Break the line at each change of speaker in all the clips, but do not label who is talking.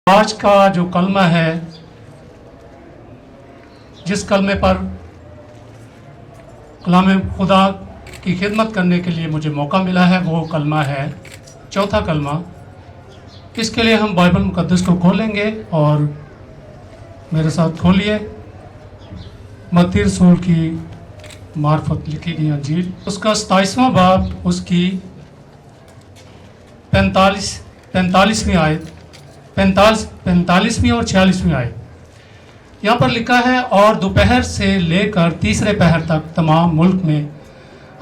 आज का जो कलमा है, जिस कलमे पर कलाम खुदा की खिदमत करने के लिए मुझे मौका मिला है, वो कलमा है चौथा कलमा। इसके लिए हम बाइबल मुकद्दस को खोलेंगे और मेरे साथ खोलिए मत्ती रसूल की मार्फत लिखी गई अंजील, उसका 27वां बाब, उसकी 45वीं आयत, 45वीं और 46वीं आयत। यहाँ पर लिखा है, और दोपहर से लेकर तीसरे पहर तक तमाम मुल्क में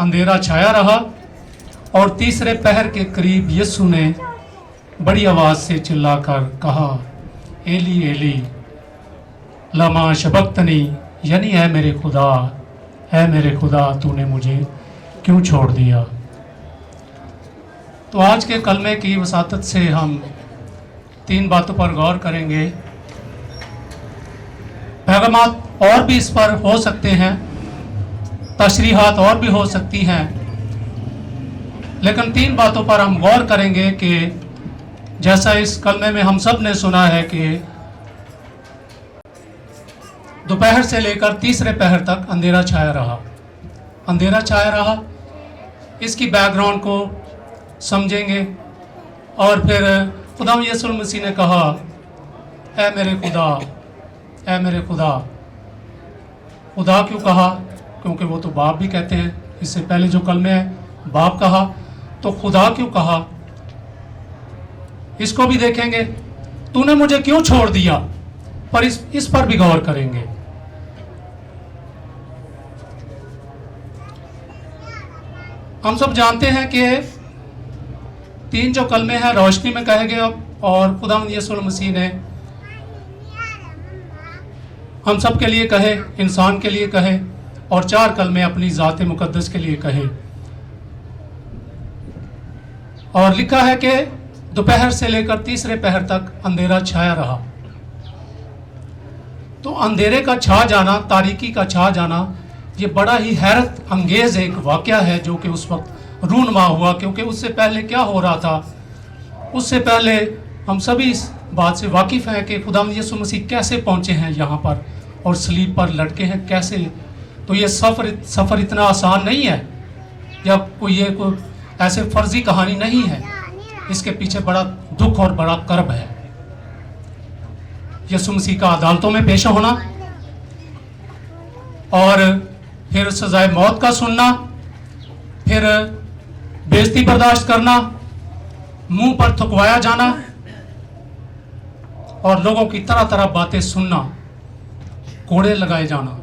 अंधेरा छाया रहा, और तीसरे पहर के करीब यीशु ने बड़ी आवाज़ से चिल्लाकर कहा, एली एली लमा शबक्तनी, यानी है मेरे खुदा तूने मुझे क्यों छोड़ दिया। तो आज के कलमे की वसातत से हम 3 बातों पर गौर करेंगे। पैगामात और भी इस पर हो सकते हैं, तशरीहात और भी हो सकती हैं, लेकिन 3 बातों पर हम गौर करेंगे कि जैसा इस कलमे में हम सब ने सुना है कि दोपहर से लेकर तीसरे पहर तक अंधेरा छाया रहा। इसकी बैकग्राउंड को समझेंगे और फिर खुदा यीशु मसीह ने कहा, ऐ मेरे खुदा। खुदा क्यों कहा? क्योंकि वो तो बाप भी कहते हैं। इससे पहले जो कलमे है, बाप कहा, तो खुदा क्यों कहा, इसको भी देखेंगे। तूने मुझे क्यों छोड़ दिया, पर इस पर भी गौर करेंगे। हम सब जानते हैं कि 3 जो कलमे हैं रोशनी में कहे गए, और खुदा यीशु मसीह ने हम सब के लिए कहे, इंसान के लिए कहे, और 4 कलमे अपनी ज़ात मुकद्दस के लिए कहे। और लिखा है कि दोपहर से लेकर तीसरे पहर तक अंधेरा छाया रहा। तो अंधेरे का छा जाना, तारीकी का छा जाना, ये बड़ा ही हैरत अंगेज एक वाक़या है जो कि उस वक्त रूनुमा हुआ। क्योंकि उससे पहले क्या हो रहा था, उससे पहले हम सभी इस बात से वाकिफ़ हैं कि खुदा यीशु मसीह कैसे पहुँचे हैं यहाँ पर और सलीब पर लटके हैं कैसे। तो ये सफ़र इतना आसान नहीं है, या कोई ऐसे फर्जी कहानी नहीं है। इसके पीछे बड़ा दुख और बड़ा कर्ब है। यीशु मसीह का अदालतों में पेश होना, और फिर सजाए मौत का सुनना, फिर बेइज्जती बर्दाश्त करना, मुंह पर थुकवाया जाना, और लोगों की तरह तरह बातें सुनना, कोड़े लगाए जाना।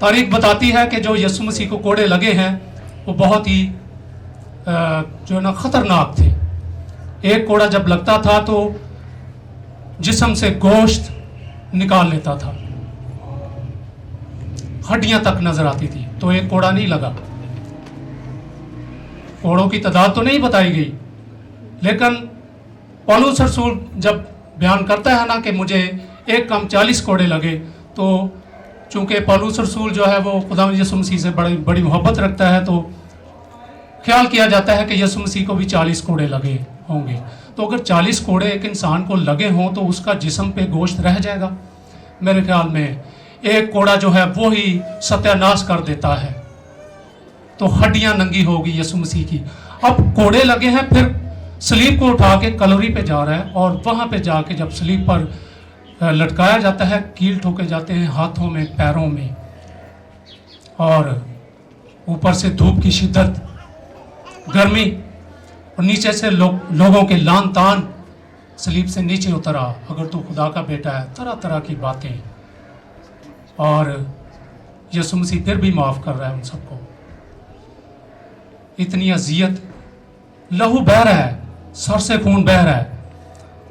तारीख बताती है कि जो यीशु मसीह को कोड़े लगे हैं वो बहुत ही जो ना खतरनाक थे। एक कोड़ा जब लगता था तो जिस्म से गोश्त निकाल लेता था, हड्डियां तक नजर आती थी। तो एक कोड़ा नहीं लगा। कोड़ों की तादाद तो नहीं बताई गई, लेकिन पौलुस रसूल जब बयान करता है ना कि मुझे एक कम 40 कोड़े लगे, तो चूंकि पौलुस रसूल जो है वो खुदा यीशु मसीह से बड़ी मोहब्बत रखता है, तो ख्याल किया जाता है कि यीशु मसीह को भी 40 कोड़े लगे होंगे। तो अगर 40 कोड़े एक इंसान को लगे हों तो उसका जिस्म पे गोश्त रह जाएगा। मेरे ख्याल में एक कोड़ा जो है वो ही सत्यानाश कर देता है। तो हड्डियां नंगी होगी यीशु मसीह की। अब कोड़े लगे हैं, फिर सलीब को उठा के कलोरी पे जा रहा है, और वहां पे जाके जब सलीब पर लटकाया जाता है, कील ठोके जाते हैं हाथों में, पैरों में, और ऊपर से धूप की शिद्दत, गर्मी, और नीचे से लोगों के लान तान सलीब से नीचे उतरा, अगर तू खुदा का बेटा है, तरह तरह की बातें। और यीशु मसीह फिर भी माफ़ कर रहा है उन सबको। इतनी अजियत, लहू बह रहा है, सर से खून बह रहा है,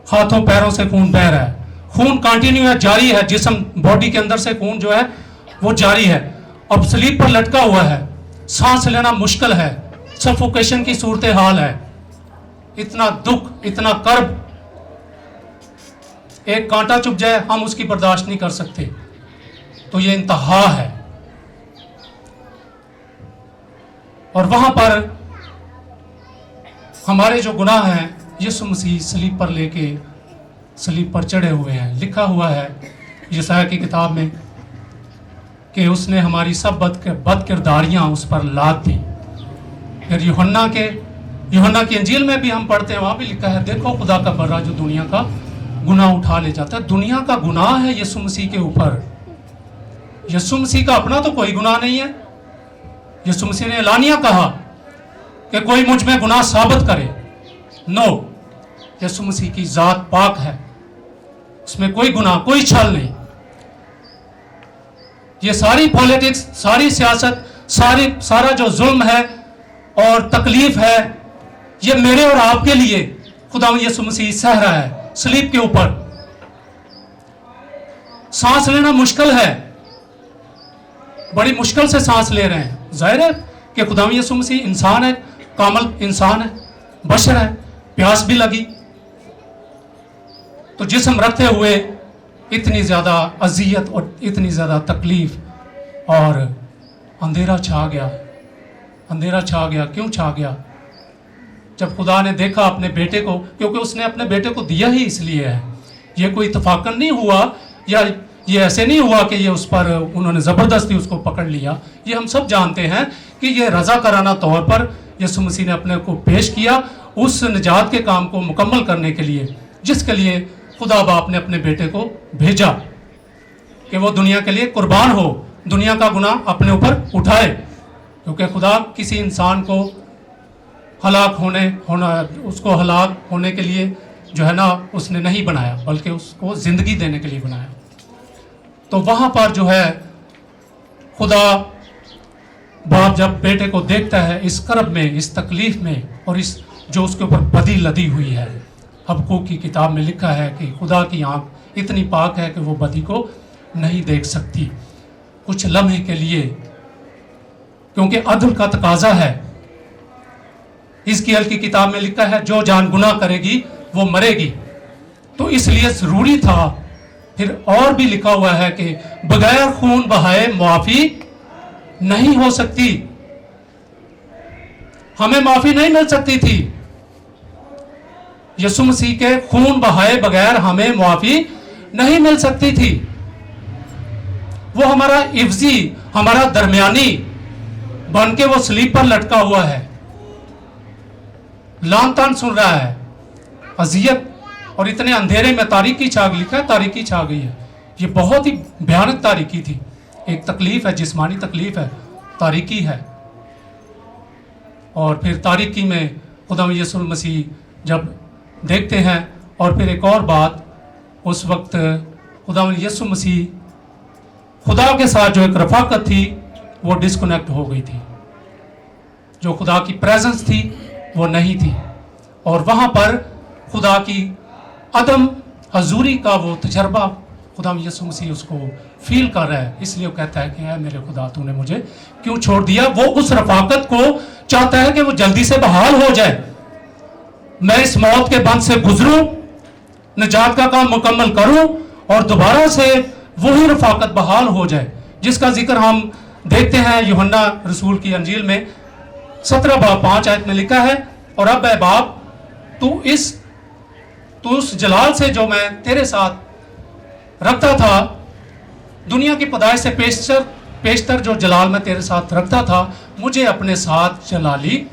हाथों पैरों से खून बह रहा है, खून कंटिन्यू है, जारी है, जिस्म बॉडी के अंदर से खून जो है वो जारी है। अब सलीब पर लटका हुआ है, सांस लेना मुश्किल है, सफोकेशन की सूरत हाल है। इतना दुख, इतना कर्ब, एक कांटा चुभ जाए हम उसकी बर्दाश्त नहीं कर सकते। तो ये इंतहा है। और वहां पर हमारे जो गुनाह हैं यीशु मसीह सलीब पर लेके सलीब पर चढ़े हुए हैं। लिखा हुआ है यशायाह की किताब में कि उसने हमारी सब बद किरदारियाँ उस पर लाद दी। फिर यूहन्ना की इंजील में भी हम पढ़ते हैं, वहाँ भी लिखा है, देखो खुदा का बर्रा जो दुनिया का गुनाह उठा ले जाता है। दुनिया का गुनाह है यीशु मसीह के ऊपर। यीशु मसीह का अपना तो कोई गुनाह नहीं है। यीशु मसीह ने एलानिया कहा कि कोई मुझ में गुनाह साबित करे। नो, यीशु मसीह की जात पाक है, उसमें कोई गुनाह, कोई छल नहीं। ये सारी पॉलिटिक्स, सारी सियासत, सारा जो जुल्म है और तकलीफ है, ये मेरे और आपके लिए खुदा यीशु मसीह सह रहा है सलीब के ऊपर। सांस लेना मुश्किल है, बड़ी मुश्किल से सांस ले रहे हैं। जाहिर है कि खुदा यीशु मसीह इंसान है, कामल इंसान है, बशर है, प्यास भी लगी, तो जिस्म रखते हुए इतनी ज़्यादा अजियत और इतनी ज़्यादा तकलीफ और अंधेरा छा गया। अंधेरा छा गया, क्यों छा गया? जब खुदा ने देखा अपने बेटे को, क्योंकि उसने अपने बेटे को दिया ही इसलिए है। ये कोई इत्तफाकन नहीं हुआ, या ये ऐसे नहीं हुआ कि ये उस पर उन्होंने ज़बरदस्ती उसको पकड़ लिया। ये हम सब जानते हैं कि ये रज़ाकाराना तौर पर यीशु मसीह ने अपने को पेश किया उस निजात के काम को मुकम्मल करने के लिए, जिसके लिए खुदा बाप ने अपने बेटे को भेजा कि वो दुनिया के लिए कुर्बान हो, दुनिया का गुनाह अपने ऊपर उठाए। क्योंकि खुदा किसी इंसान को हलाक उसको हलाक होने के लिए जो है ना उसने नहीं बनाया, बल्कि उसको ज़िंदगी देने के लिए बनाया। तो वहाँ पर जो है खुदा बाप जब बेटे को देखता है इस करब में, इस तकलीफ़ में, और इस जो उसके ऊपर बदी लदी हुई है, हबक्कूक की किताब में लिखा है कि खुदा की आँख इतनी पाक है कि वो बदी को नहीं देख सकती कुछ लम्हे के लिए, क्योंकि अदल का तकाजा है। हिजकिय्याह की किताब में लिखा है जो जान गुनाह करेगी वो मरेगी। तो इसलिए ज़रूरी था। फिर और भी लिखा हुआ है कि बगैर खून बहाए माफ़ी नहीं हो सकती। हमें माफ़ी नहीं मिल सकती थी। यीशु मसीह के खून बहाए बगैर हमें माफ़ी नहीं मिल सकती थी। वो हमारा इफ्जी, हमारा दरमियानी बन के वो सलीब पर लटका हुआ है, लान तान सुन रहा है, अजियत, और इतने अंधेरे में तारीकी छा, लिखा है तारीकी छा गई है। ये बहुत ही भयानक तारीकी थी। एक तकलीफ है, जिस्मानी तकलीफ है, तारीकी है। और फिर तारीकी में खुदा यीशु मसीह जब देखते हैं, और फिर एक और बात, उस वक्त खुदा यीशु मसीह खुदा के साथ जो एक रफाकत थी वो डिस्कनेक्ट हो गई थी। जो खुदा की प्रेजेंस थी वो नहीं थी, और वहाँ पर खुदा की अदम हजूरी का वो तजर्बा खुदा यीशु मसीह उसको फील कर रहा है। इसलिए वो कहता है कि ऐ मेरे खुदा तूने मुझे क्यों छोड़ दिया। वो उस रफाकत को चाहता है कि वो जल्दी से बहाल हो जाए, मैं इस मौत के बंध से गुजरूं, निजात का काम मुकम्मल करूं, और दोबारा से वही रफाकत बहाल हो जाए, जिसका जिक्र हम देखते हैं यूहन्ना रसूल की अंजील में 17 बाब 5 आयत में लिखा है, और अब ऐ बाप तू उस जलाल से जो मैं तेरे साथ रखता था, दुनिया की पैदाइश से पेशतर जो जलाल मैं तेरे साथ रखता था, मुझे अपने साथ जलाली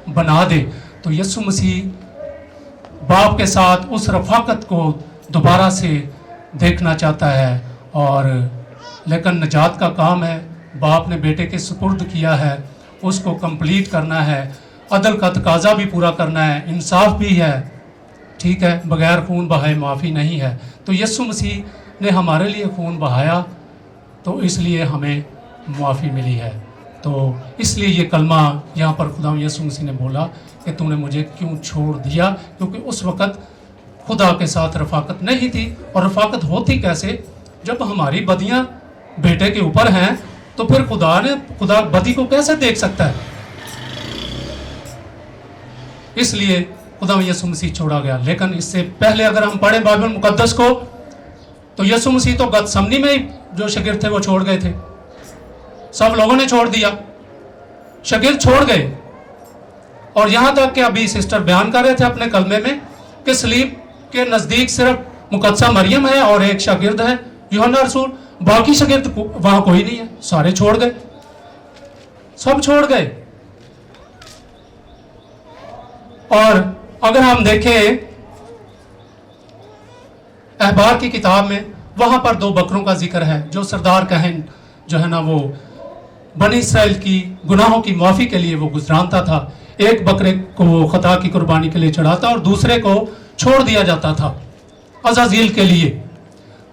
बना दे। तो यीशु मसीह बाप के साथ उस रफाकत को दोबारा से देखना चाहता है, और लेकिन निजात का काम है, बाप ने बेटे के सुपुर्द किया है, उसको कंप्लीट करना है, अदल का तकाजा भी पूरा करना है, इंसाफ भी है, ठीक है, बगैर खून बहाए माफ़ी नहीं है। तो यीशु मसीह ने हमारे लिए खून बहाया, तो इसलिए हमें माफ़ी मिली है। तो इसलिए ये कलमा यहाँ पर खुदा यीशु मसीह ने बोला कि तूने मुझे क्यों छोड़ दिया, क्योंकि उस वक़्त खुदा के साथ रफाकत नहीं थी। और रफाकत होती कैसे? जब हमारी बदियाँ बेटे के ऊपर हैं, तो फिर खुदा बदी को कैसे देख सकता है? इसलिए खुदा यीशु मसीह छोड़ा गया। लेकिन इससे पहले अगर हम पढ़ें बाइबल मुकद्दस को, तो यीशु मसीह तो गतसमनी में ही जो शागिर्द थे वो छोड़ गए थे। सब लोगों ने छोड़ दिया, शागिर्द छोड़ गए। और यहाँ तक कि अभी सिस्टर बयान कर रहे थे अपने कलमे में कि सलीब के नज़दीक सिर्फ मुकद्दसा मरियम है और एक शागिर्द है यूहन्ना रसूल, बाकी शागिर्द वहाँ कोई नहीं है, सारे छोड़ गए, सब छोड़ गए। और अगर हम देखें अहबार की किताब में, वहाँ पर 2 बकरों का जिक्र है जो सरदार कहन जो है ना वो बनी इसराइल की गुनाहों की माफ़ी के लिए वो गुजरानता था। एक बकरे को वो खता की कुर्बानी के लिए चढ़ाता और दूसरे को छोड़ दिया जाता था अज़ाज़ील के लिए।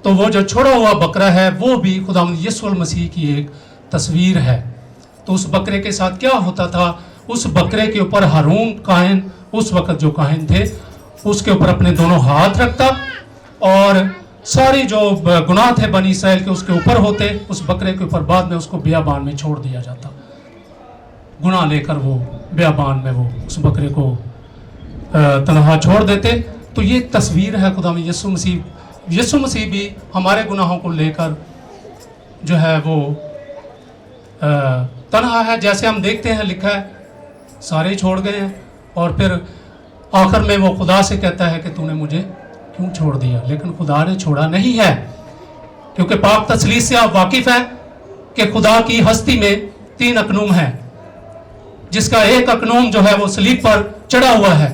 तो वो जो छोड़ा हुआ बकरा है वो भी खुदावंद यीशु मसीह की एक तस्वीर है। तो उस बकरे के साथ क्या होता था, उस बकरे के ऊपर हारून काहिन, उस वक़्त जो काहिन थे, उसके ऊपर अपने दोनों हाथ रखता और सारी जो गुनाह थे बनी इसराइल के उसके ऊपर होते, उस बकरे के ऊपर बाद में उसको बियाबान में छोड़ दिया जाता। गुनाह लेकर वो बियाबान में वो उस बकरे को तनहा छोड़ देते। तो ये तस्वीर है खुदा में यीशु मसीह। यीशु मसीह भी हमारे गुनाहों को लेकर जो है वो तनहा है। जैसे हम देखते हैं लिखा है सारे छोड़ गए हैं और फिर आखिर में वो खुदा से कहता है कि तूने मुझे क्यों छोड़ दिया, लेकिन खुदा ने छोड़ा नहीं है, क्योंकि पाक तसलीस से आप वाकिफ हैं कि खुदा की हस्ती में 3 अकनूम है, जिसका एक अकनूम जो है वो सलीब पर चढ़ा हुआ है।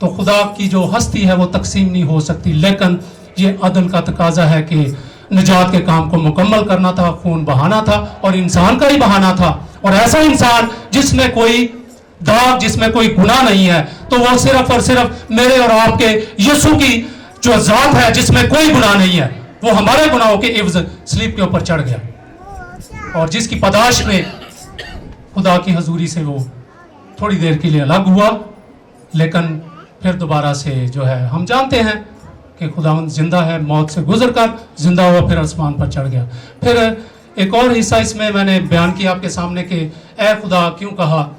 तो खुदा की जो हस्ती है वो तकसीम नहीं हो सकती, लेकिन ये अदल का तकाजा है कि निजात के काम को मुकम्मल करना था, खून बहाना था और इंसान का ही बहाना था। और ऐसा इंसान जिसमें कोई दाग, जिसमें कोई गुनाह नहीं है, तो वो सिर्फ और सिर्फ मेरे और आपके यीशु की जो जात है जिसमें कोई गुनाह नहीं है, वो हमारे गुनाहों के इवज़ सलीब के ऊपर चढ़ गया और जिसकी पदाश में खुदा की हजूरी से वो थोड़ी देर के लिए अलग हुआ, लेकिन फिर दोबारा से जो है हम जानते हैं कि खुदावंद जिंदा है, मौत से गुजर कर जिंदा हुआ, फिर आसमान पर चढ़ गया। फिर एक और हिस्सा इसमें मैंने बयान किया आपके सामने कि ए खुदा क्यों कहा,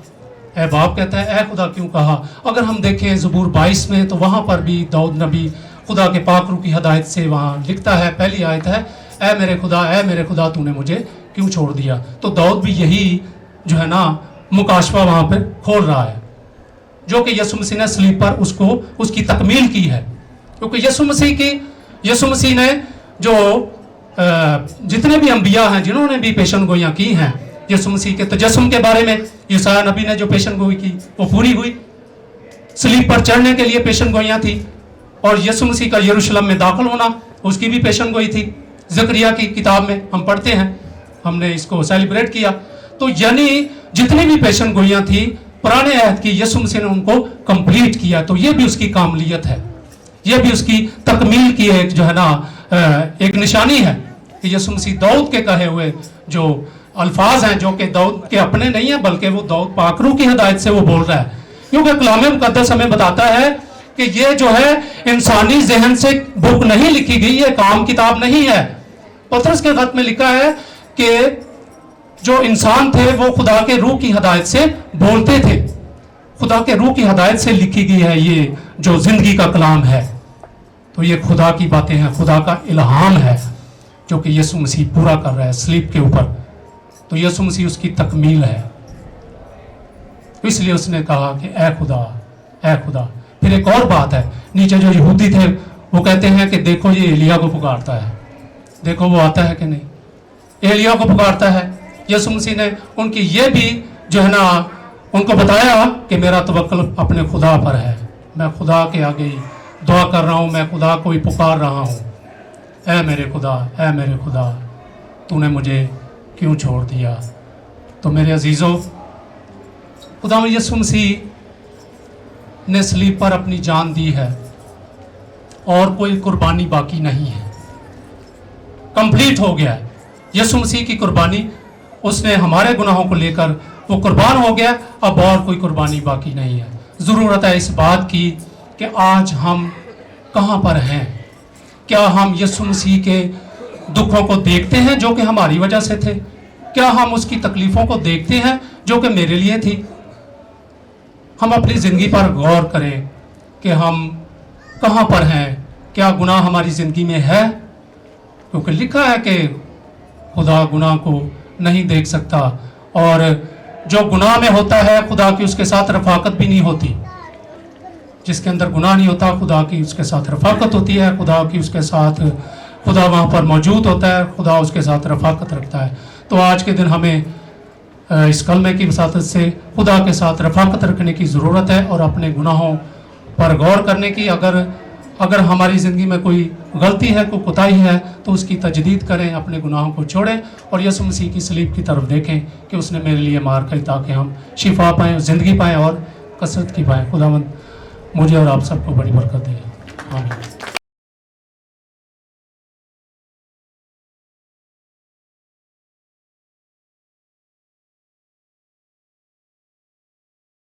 ए बाप कहता है ए खुदा क्यों कहा। अगर हम देखें ज़बूर 22 में तो वहाँ पर भी दाऊद नबी खुदा के पाक रूह की हदायत से वहाँ लिखता है, पहली आयत है ए मेरे खुदा तूने मुझे क्यों छोड़ दिया। तो दाऊद भी यही जो है ना मुकाशवा वहाँ पर खोल रहा है, जो कि यीशु मसीह ने सलीब पर उसको उसकी तकमील की है। क्योंकि यीशु मसीह ने जो जितने भी अंबिया हैं जिन्होंने भी पेशन गोइयाँ की हैं, यीशु मसीह के तजस्सुम के बारे में यूसाया नबी ने जो पेशन गोई की वो पूरी हुई, सलीब पर चढ़ने के लिए पेशन गोइयाँ थी, और यीशु मसीह का यरूशलेम में दाखिल होना उसकी भी पेशन गोई थी। ज़करिया की किताब में हम पढ़ते हैं, हमने इसको सेलिब्रेट किया। तो यानी जितनी भी पेशन गोइयाँ थी पुराने अहद की, यीशु मसीह ने उनको कंप्लीट किया। तो ये भी उसकी कामलियत है, ये भी उसकी तकमील की एक जो है ना एक निशानी है कि यीशु मसीह दाऊद के कहे हुए जो अल्फाज हैं, जो कि दाऊद के अपने नहीं है बल्कि वो दाऊद पाक रूह की हिदायत से वो बोल रहा है। क्योंकि कलाम मुकद्दस हमें बताता है कि ये जो है इंसानी जहन से बुक नहीं लिखी गई, ये काम किताब नहीं है। पतरस के खत में लिखा है कि जो इंसान थे वो खुदा के रूह की हिदायत से बोलते थे, खुदा के रूह की हिदायत से लिखी गई है ये जो जिंदगी का कलाम है। तो ये खुदा की बातें हैं, खुदा का इल्हाम है जो कि यीशु मसीह पूरा कर रहा है सलीब के ऊपर। तो यीशु मसीह उसकी तकमील है, इसलिए उसने कहा कि ए खुदा। फिर एक और बात है, नीचे जो यहूदी थे वो कहते हैं कि देखो ये एलिया को पुकारता है, देखो वो आता है कि नहीं, एलिया को पुकारता है। यीशु मसीह ने उनकी ये भी जो है ना उनको बताया कि मेरा तवक्कुल अपने खुदा पर है, मैं खुदा के आगे ही दुआ कर रहा हूँ, मैं खुदा को ही पुकार रहा हूँ, ए मेरे खुदा तूने मुझे क्यों छोड़ दिया। तो मेरे अजीज़ों, खुदा यीशु मसीह ने सलीब पर अपनी जान दी है और कोई कुर्बानी बाकी नहीं है, कंप्लीट हो गया है। यीशु मसीह की कुर्बानी, उसने हमारे गुनाहों को लेकर वो कुर्बान हो गया, अब और कोई कुर्बानी बाकी नहीं है। ज़रूरत है इस बात की कि आज हम कहाँ पर हैं। क्या हम यीशु मसीह के दुखों को देखते हैं जो कि हमारी वजह से थे? क्या हम उसकी तकलीफ़ों को देखते हैं जो कि मेरे लिए थी? हम अपनी ज़िंदगी पर गौर करें कि हम कहाँ पर हैं, क्या गुनाह हमारी ज़िंदगी में है? क्योंकि लिखा है कि खुदा गुनाह को नहीं देख सकता, और जो गुनाह में होता है खुदा की उसके साथ रफाकत भी नहीं होती। جس کے اندر گناہ نہیں ہوتا، خدا کی اس کے ساتھ رفاقت ہوتی ہے، خدا کی اس کے ساتھ، خدا وہاں پر موجود ہوتا ہے، خدا اس کے ساتھ رفاقت رکھتا ہے. تو آج کے دن ہمیں اس کلمے کی وساطت سے خدا کے ساتھ رفاقت رکھنے کی ضرورت ہے اور اپنے گناہوں پر غور کرنے کی. اگر ہماری زندگی میں کوئی غلطی ہے، کوئی کوتاہی ہے، تو اس کی تجدید کریں، اپنے گناہوں کو چھوڑیں اور یسوع مسیح کی صلیب کی طرف دیکھیں کہ اس نے میرے لیے مار کھائی تاکہ ہم شفا پائیں، زندگی پائیں اور کثرت کی پائیں. خداوند مجھے اور آپ سب کو بڑی برکت دے. آمین.